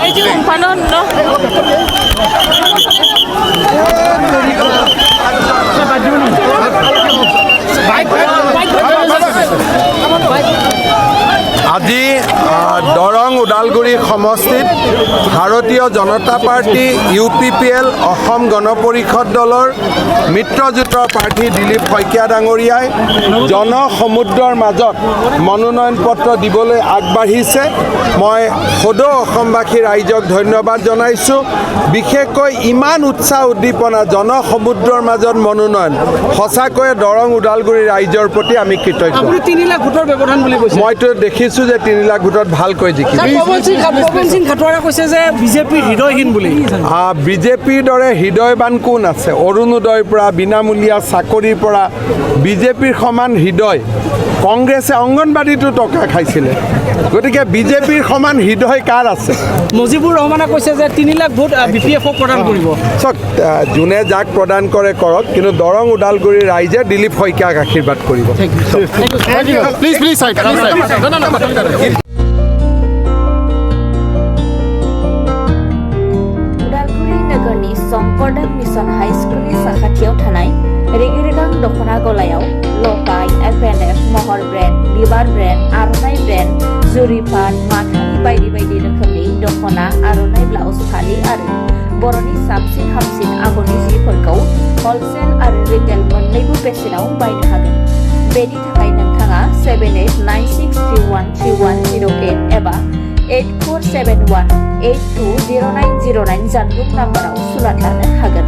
এই যে উম্পানন আজি দৰং ওদালগুৰি সমষ্টিত ভাৰতীয় জনতা পাৰ্টি UPPL অসম গণ পৰিষদ দলৰ মিত্ৰজোঁটৰ প্ৰাৰ্থী দিলীপ শইকীয়া ডাঙৰীয়াই জনসমুদ্ৰৰ মাজত মনোনয়ন পত্ৰ দিবলৈ আগবাঢ়িছে। মই সদৌ অসমবাসী ৰাইজক ধন্যবাদ জনাইছোঁ। বিশেষকৈ ইমান উৎসাহ উদ্দীপনা জনসমুদ্ৰৰ মাজত মনোনয়ন সঁচাকৈয়ে দৰং ওদালগুৰি ৰাইজৰ প্ৰতি আমি কৃতজ্ঞ। আপুনি 3 লাখ ভোটৰ ব্যৱধান বুলি কৈছে। মইতো দেখিছোঁ যে 3 লাখ ভোটত ভালকৈ জিকিব। পৱন সিং খাটোৱাৰে কৈছে যে বিজেপি হৃদয়হীন বুলি। বিজেপিৰ দৰে হৃদয়বান কোন আছে? অৰুণোদয়ৰ পৰা বিনামূলীয়া চাকৰিৰ পৰা বিজেপিৰ সমান হৃদয় কংগ্ৰেছে অংগনবাড়ীতো টকা খাইছিলে। গতিকে বিজেপিৰ সমান হৃদয় কাৰ আছে? মুজিবুৰ ৰহমানে কৈছে যে 3 লাখ ভোট BPFক প্ৰদান কৰিব। চাওক, যোনে যাক প্ৰদান কৰে কৰক, কিন্তু দৰং ওদালগুৰিৰ ৰাইজে দিলীপ শইকীয়াক আশীৰ্বাদ কৰিব। उदालगुरि नोगोरनि शंकरदेव मिशन हाई स्कुलनि साखाथियाव थानाय रेगे-रेगां दख'ना गलायाव लफाय, FNF, महर ब्रेन्ड, बिबार ब्रेन्ड, आर'नाइ ब्रेन्ड, जुरिपाट, माथानि बायदि बायदि रोखोमनि दख'ना, आर'नाइ ब्लाउस, फालि आरो बर'नि साबसिन हामसिन आगरनि जिफोरखौ हलसेल आरो रिटेल मोन्नैबो बेसेनाव बायनो हागोन। बेनि थाखाय नोंथाङा 7896313108 एबा 8471820909 जानबुं नाम्बाराव सुलाद लानो हागोन।